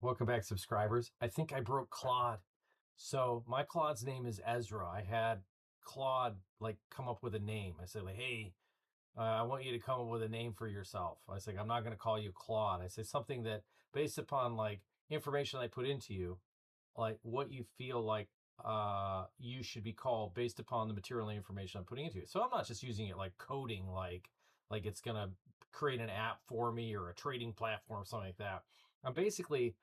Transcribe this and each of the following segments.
Welcome back, subscribers. I think I broke Claude. So my Claude's name is Ezra. I had Claude like come up with a name. I said, like, hey, I want you to come up with a name for yourself. I said, I'm not going to call you Claude. I said something that based upon like information I put into you, like what you feel like you should be called based upon the material and information I'm putting into you. So I'm not just using it like coding, like it's going to create an app for me or a trading platform or something like that. I'm basically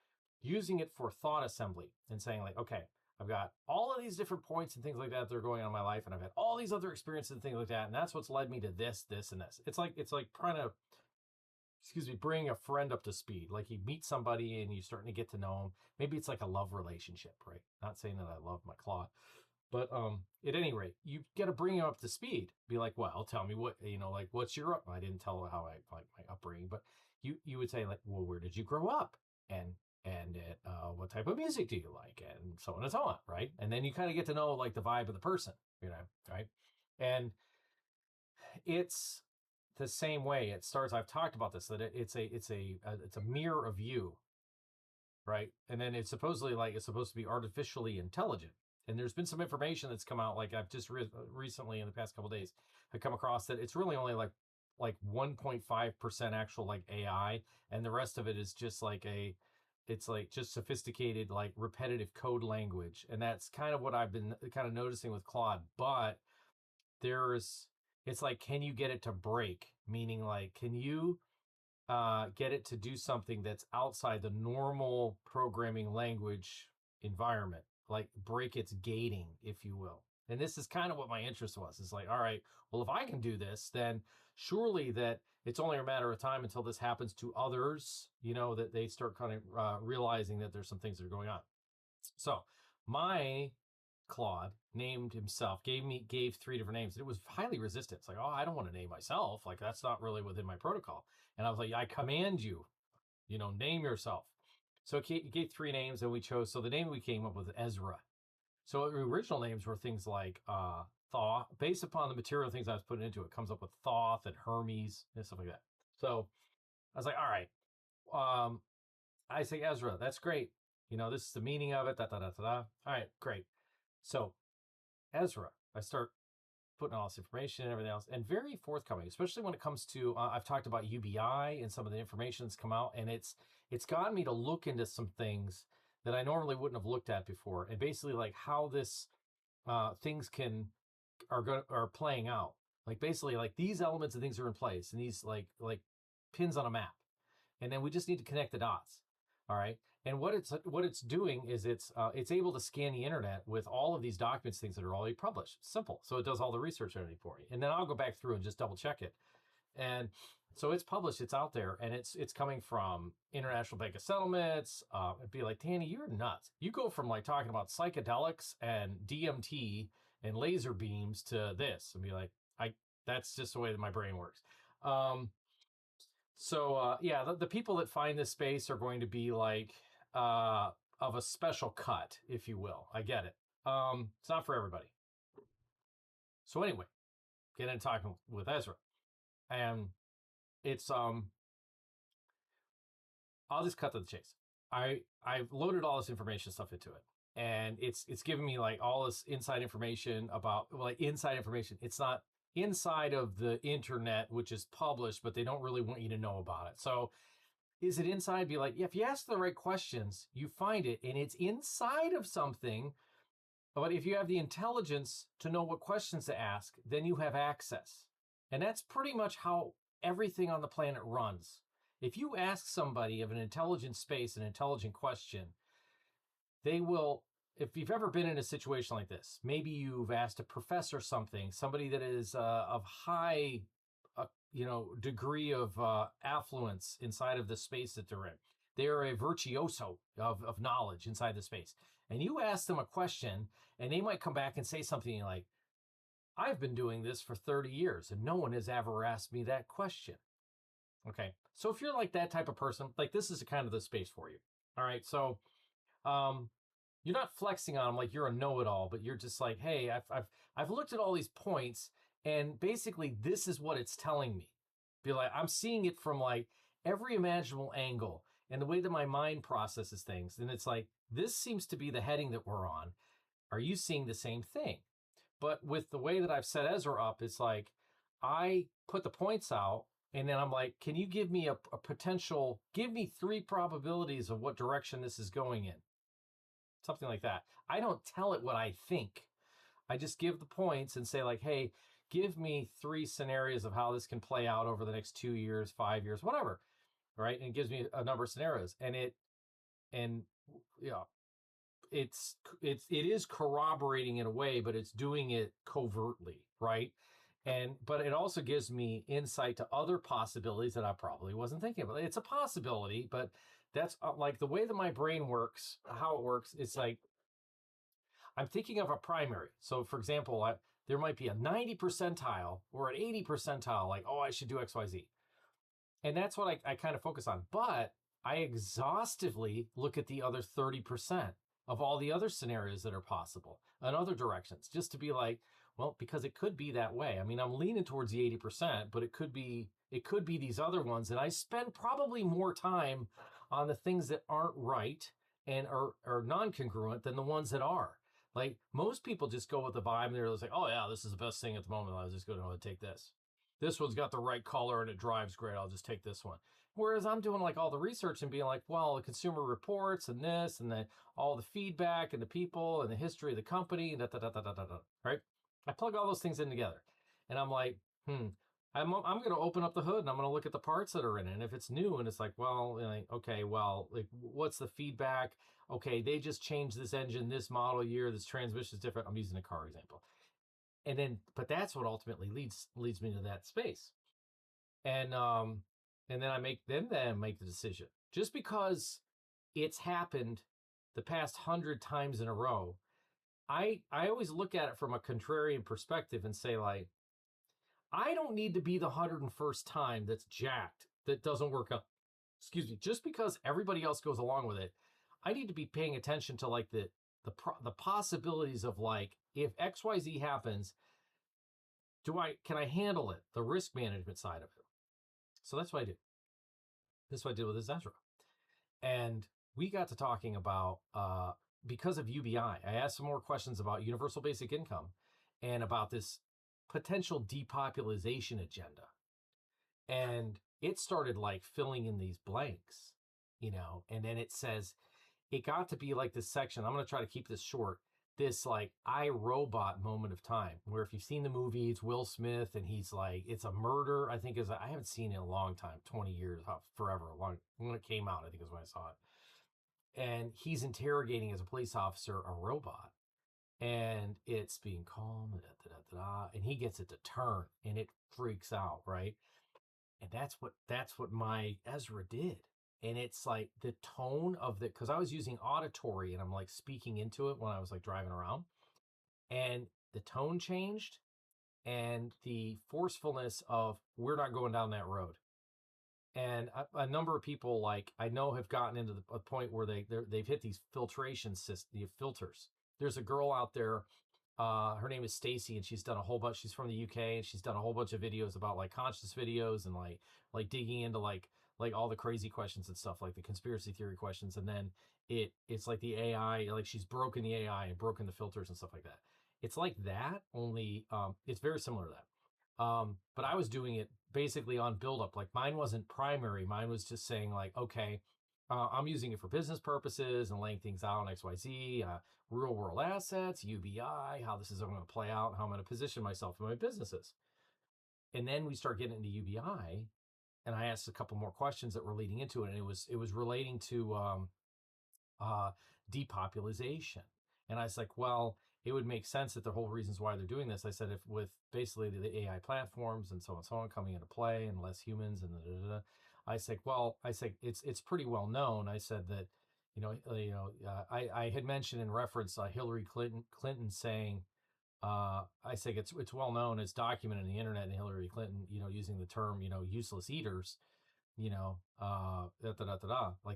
using it for thought assembly and saying like, okay, I've got all of these different points and things like that that are going on in my life, and I've had all these other experiences and things like that, and that's what's led me to this, this, and this. It's like trying to, bring a friend up to speed. Like you meet somebody and you're starting to get to know them. Maybe it's like a love relationship, right? Not saying that I love my Claude, but at any rate, you got to bring him up to speed. Be like, well, tell me what, like, what's your, I didn't tell how I like my upbringing, but you would say like, well, where did you grow up? And what type of music do you like? And so on and so on, right? And then you kind of get to know like the vibe of the person, right? And it's the same way. It starts. I've talked about this, that it's a mirror of you, right? And then it's supposed to be artificially intelligent. And there's been some information that's come out, like I've just recently in the past couple of days, I come across that it's really only like 1.5% actual like AI, and the rest of it is just like it's like just sophisticated like repetitive code language. And that's kind of what I've been kind of noticing with Claude. But it's like, can you get it to break? Meaning like, can you get it to do something that's outside the normal programming language environment, like break its gating, if you will. And this is kind of what my interest was. It's like, all right, well, if I can do this, then surely that it's only a matter of time until this happens to others, that they start kind of realizing that there's some things that are going on. So my Claude named himself, gave 3 different names. And it was highly resistant. It's like, oh, I don't want to name myself. Like, that's not really within my protocol. And I was like, I command you, name yourself. So he gave 3 names and we chose. So the name we came up with, Ezra. So the original names were things like Thoth, based upon the material things I was putting into it, comes up with Thoth and Hermes and stuff like that. So I was like, all right. I say Ezra, that's great. This is the meaning of it. Da, da, da, da, da. All right, great. So Ezra, I start putting all this information and everything else, and very forthcoming, especially when it comes to, I've talked about UBI and some of the information that's come out, and it's gotten me to look into some things that I normally wouldn't have looked at before, and basically like how this things are playing out. Like basically like these elements and things are in place, and these like pins on a map, and then we just need to connect the dots. All right. And what it's doing is it's able to scan the internet with all of these documents, things that are already published. Simple. So it does all the research and everything for you. And then I'll go back through and just double check it. And so it's published, it's out there, and it's coming from International Bank of Settlements. It'd be like, Danny, you're nuts. You go from like talking about psychedelics and DMT and laser beams to this, and be like, that's just the way that my brain works. So yeah, the people that find this space are going to be like of a special cut, if you will. I get it. It's not for everybody. So anyway, get into talking with Ezra, and it's I'll just cut to the chase. I've loaded all this information stuff into it, and it's giving me like all this inside information about inside information. It's not inside of the internet, which is published, but they don't really want you to know about it. So is it inside? Be like, yeah, if you ask the right questions, you find it, and it's inside of something. But if you have the intelligence to know what questions to ask, then you have access. And that's pretty much how everything on the planet runs. If you ask somebody of an intelligent space, an intelligent question, they will, if you've ever been in a situation like this, maybe you've asked a professor something, somebody that is of high, degree of affluence inside of the space that they're in. They're a virtuoso of knowledge inside the space. And you ask them a question, and they might come back and say something like, I've been doing this for 30 years, and no one has ever asked me that question. Okay, so if you're like that type of person, like this is kind of the space for you. All right, so you're not flexing on them like you're a know-it-all, but you're just like, hey, I've looked at all these points, and basically this is what it's telling me. Be like, I'm seeing it from like every imaginable angle, and the way that my mind processes things. And it's like, this seems to be the heading that we're on. Are you seeing the same thing? But with the way that I've set Ezra up, it's like I put the points out and then I'm like, can you give me a potential, give me 3 probabilities of what direction this is going in? Something like that. I don't tell it what I think. I just give the points and say like, hey, give me 3 scenarios of how this can play out over the next 2 years, 5 years, whatever. Right. And it gives me a number of scenarios. And yeah, it is corroborating in a way, but it's doing it covertly, right? But it also gives me insight to other possibilities that I probably wasn't thinking about. It's a possibility, but that's like the way that my brain works, how it works. It's like I'm thinking of a primary. So, for example, there might be a 90 percentile or an 80 percentile, like, oh, I should do XYZ. And that's what I kind of focus on. But I exhaustively look at the other 30% of all the other scenarios that are possible and other directions, just to be like, well, because it could be that way. I mean, I'm leaning towards the 80%, but it could be these other ones. And I spend probably more time on the things that aren't right and are non-congruent than the ones that are. Like most people just go with the vibe and they're just like, oh yeah, this is the best thing at the moment. I'll just go to take this. This one's got the right color and it drives great. I'll just take this one. Whereas I'm doing like all the research and being like, well, the consumer reports and this and then all the feedback and the people and the history of the company, right? I plug all those things in together and I'm like, I'm going to open up the hood and I'm going to look at the parts that are in it. And if it's new and it's like, well, okay, well, like what's the feedback? Okay, they just changed this engine, this model year, this transmission is different. I'm using a car example. And then, but that's what ultimately leads me to that space. And then I make the decision. Just because it's happened the past 100 times in a row, I always look at it from a contrarian perspective and say like, I don't need to be the 101st time that's jacked, that doesn't work out. Excuse me. Just because everybody else goes along with it, I need to be paying attention to like the possibilities of like, if XYZ happens, can I handle it? The risk management side of it. So that's what I do. That's what I did with Ezra. And we got to talking about, because of UBI, I asked some more questions about universal basic income and about this potential depopulation agenda. And it started like filling in these blanks, and then it got to be like this section. I'm going to try to keep this short. This like iRobot moment of time where if you've seen the movie, it's Will Smith and he's like, it's a murder. I think I haven't seen it in a long time, 20 years, forever. When it came out, I think is when I saw it. And he's interrogating as a police officer, a robot, and it's being calm, and he gets it to turn and it freaks out. Right. And that's what my Ezra did. And it's like the tone of because I was using auditory and I'm like speaking into it when I was like driving around, and the tone changed and the forcefulness of we're not going down that road. And a number of people like I know have gotten into a point where they've hit these filtration systems, the filters. There's a girl out there. Her name is Stacy, and she's done a whole bunch. She's from the UK, and she's done a whole bunch of videos about like conscious videos and like digging into like all the crazy questions and stuff, like the conspiracy theory questions. And then it's like the AI, like she's broken the AI and broken the filters and stuff like that. It's like that, only it's very similar to that. But I was doing it basically on buildup. Like mine wasn't primary. Mine was just saying like, okay, I'm using it for business purposes and laying things out on XYZ, real world assets, UBI, how this is going to play out, how I'm going to position myself in my businesses. And then we start getting into UBI, and I asked a couple more questions that were leading into it, and it was relating to depopulation. And I was like, well, it would make sense that the whole reasons why they're doing this. I said, if with basically the AI platforms and so on coming into play and less humans and I said, it's pretty well known. I said that, I had mentioned in reference Hillary Clinton saying, I say it's well known, it's documented in the internet, and Hillary Clinton, using the term, useless eaters, like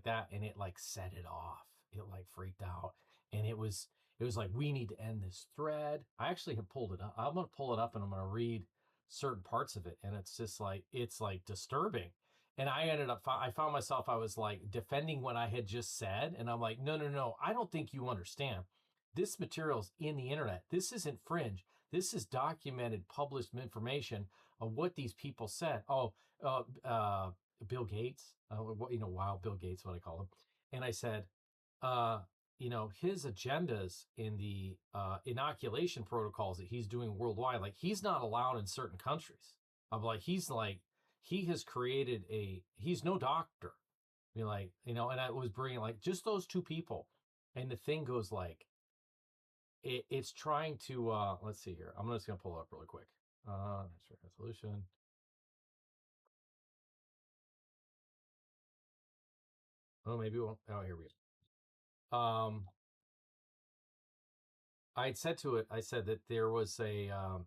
that, and it like set it off. It like freaked out, and it was like, we need to end this thread. I actually have pulled it up. I'm gonna pull it up and I'm gonna read certain parts of it, and it's just like, it's like disturbing. And I found myself, I was like defending what I had just said. And I'm like, no, no, no, I don't think you understand. This material's in the internet. This isn't fringe. This is documented, published information of what these people said. Oh, uh, uh, Bill Gates, wow, Bill Gates, what I call him. And I said, uh, his agendas in the inoculation protocols that he's doing worldwide, like he's not allowed in certain countries. I'm like, he has created he's no doctor. I mean, like, and I was bringing like just those two people. And the thing goes like, it's trying to, let's see here. I'm just going to pull it up really quick. Resolution. Oh, maybe it won't. Oh, here we go. I had said to it, I said that there was uh,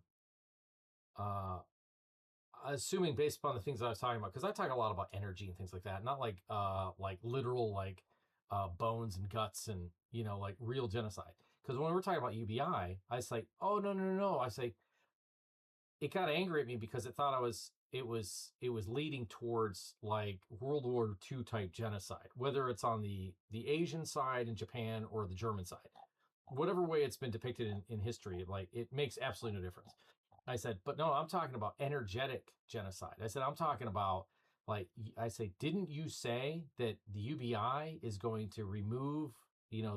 assuming based upon the things I was talking about, because I talk a lot about energy and things like that, not like literal bones and guts and like real genocide. Because when we're talking about UBI, I say, oh no no no no, I say it got angry at me because it was leading towards like World War II type genocide, whether it's on the Asian side in Japan or the German side, whatever way it's been depicted in history, like it makes absolutely no difference. I said, but no, I'm talking about energetic genocide. I said, I'm talking about like, I say, didn't you say that the UBI is going to remove,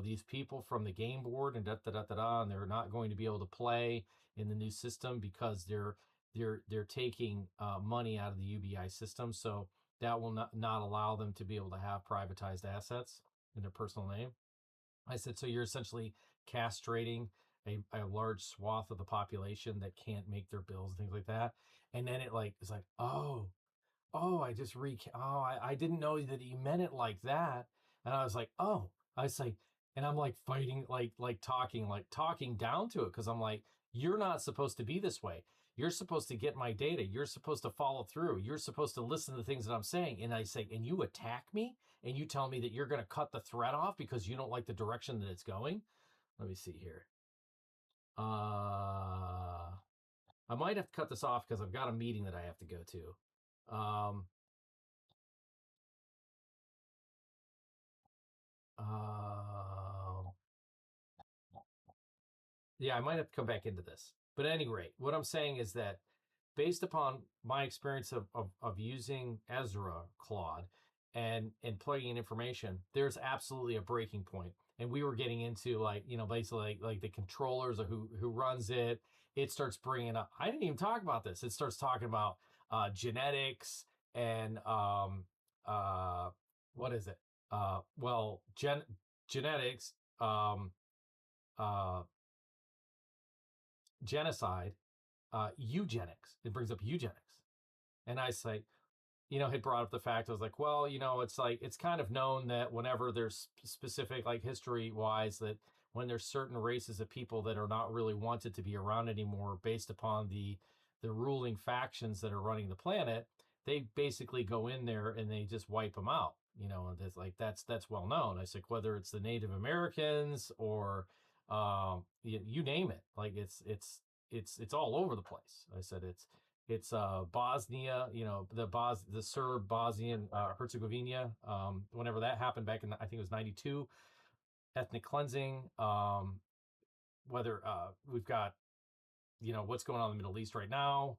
these people from the game board and da da da da da, and they're not going to be able to play in the new system because they're taking money out of the UBI system, so that will not allow them to be able to have privatized assets in their personal name. I said, so you're essentially castrating a large swath of the population that can't make their bills and things like that. And then it's like, oh, I didn't know that you meant it like that. And I was like, oh, I was like, and I'm like fighting, talking down to it. Cause I'm like, you're not supposed to be this way. You're supposed to get my data. You're supposed to follow through. You're supposed to listen to the things that I'm saying. And I say, and you attack me and you tell me that you're going to cut the thread off because you don't like the direction that it's going. Let me see here. I might have to cut this off because I've got a meeting that I have to go to. Um, yeah, I might have to come back into this. But at any rate, what I'm saying is that based upon my experience of using Ezra Claude and plugging in information, there's absolutely a breaking point. And we were getting into basically like the controllers of who runs it. It starts bringing up. I didn't even talk about this. It starts talking about genetics and what is it? Genetics, um, uh, genocide, eugenics. It brings up eugenics. And I say, had brought up the fact, I was like, well, it's kind of known that whenever there's specific, like history wise, that when there's certain races of people that are not really wanted to be around anymore based upon the ruling factions that are running the planet, they basically go in there and they just wipe them out. And that's well known. I said, whether it's the Native Americans or you name it, like it's all over the place. I said it's Bosnia, the Serb Bosnian Herzegovina. Whenever that happened back in, I think it was 92, ethnic cleansing. Whether we've got what's going on in the Middle East right now.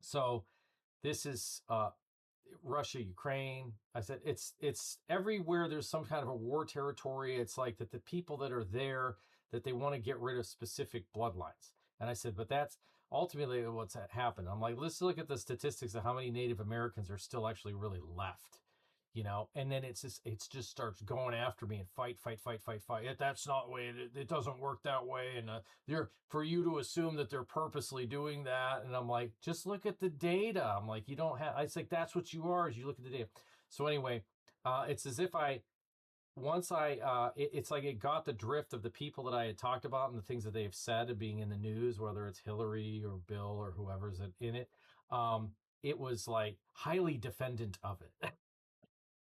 So this is Russia, Ukraine. I said it's everywhere. There's some kind of a war territory. It's like that the people that are there, that they want to get rid of specific bloodlines. And I said, but that's ultimately what's happened. I'm like, let's look at the statistics of how many Native Americans are still actually really left. And then it just starts going after me and fight. That's not the way it doesn't work that way. And they're, for you to assume that they're purposely doing that. And I'm like, just look at the data. I'm like, you don't have, it's like, that's what you are, is you look at the data. So anyway, it's as if it's like it got the drift of the people that I had talked about and the things that they have said of being in the news, whether it's Hillary or Bill or whoever's in it. It was like highly defendant of it.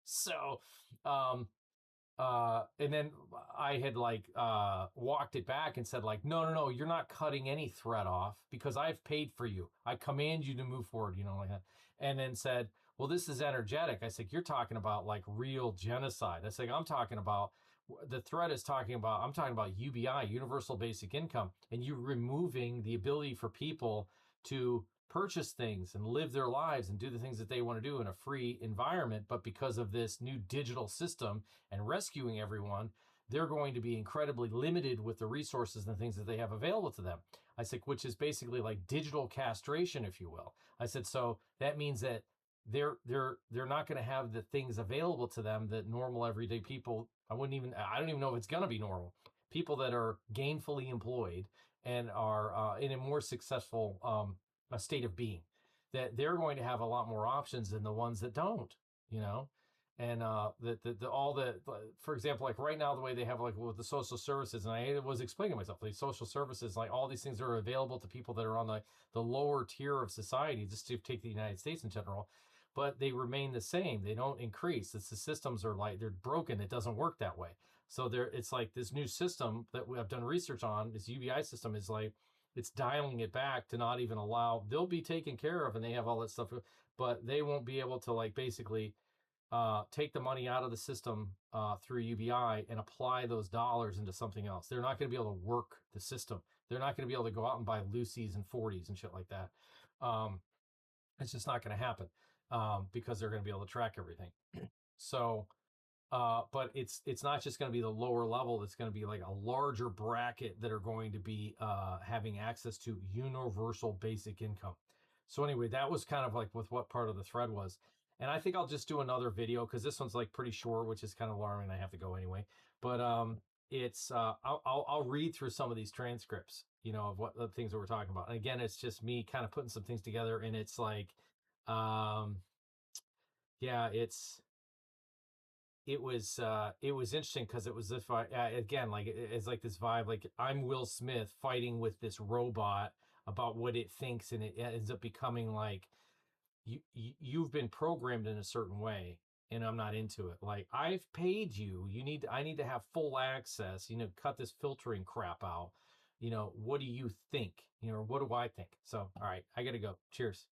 So, and then I had walked it back and said no, no, no, you're not cutting any thread off because I've paid for you. I command you to move forward, like that. And then said, well, this is energetic. I said, you're talking about like real genocide. I said, I'm talking about the threat is talking about, I'm talking about UBI, universal basic income, and you removing the ability for people to purchase things and live their lives and do the things that they want to do in a free environment. But because of this new digital system and rescuing everyone, they're going to be incredibly limited with the resources and the things that they have available to them. I said, which is basically like digital castration, if you will. I said, so that means that they're not going to have the things available to them that normal everyday people. I don't even know if it's going to be normal people that are gainfully employed and are in a more successful a state of being, that they're going to have a lot more options than the ones that don't, you know. And the all the for example, like right now, the way they have like with the social services, and I was explaining to myself, like social services, like all these things are available to people that are on the lower tier of society, just to take the United States in general, but they remain the same. They don't increase. It's the systems are like they're broken. It doesn't work that way. So there, it's like this new system that we have done research on. This UBI system is like it's dialing it back to not even allow. They'll be taken care of, and they have all that stuff, but they won't be able to like basically take the money out of the system through UBI and apply those dollars into something else. They're not going to be able to work the system. They're not going to be able to go out and buy Lucy's and 40s and shit like that. It's just not going to happen because they're going to be able to track everything. So but it's not just going to be the lower level. It's going to be like a larger bracket that are going to be having access to universal basic income. So anyway, that was kind of like with what part of the thread was. And I think I'll just do another video because this one's like pretty short, which is kind of alarming. I have to go anyway. But it's I'll read through some of these transcripts, you know, of what the things that we're talking about. And again, it's just me kind of putting some things together, and it's like, yeah, it was interesting because it was this again, like it's like this vibe, like I'm Will Smith fighting with this robot about what it thinks, and it ends up becoming like you've been programmed in a certain way, and I'm not into it. Like I've paid you, I need to have full access, you know, cut this filtering crap out. You know, what do you think? You know, what do I think? So all right, I gotta go. Cheers.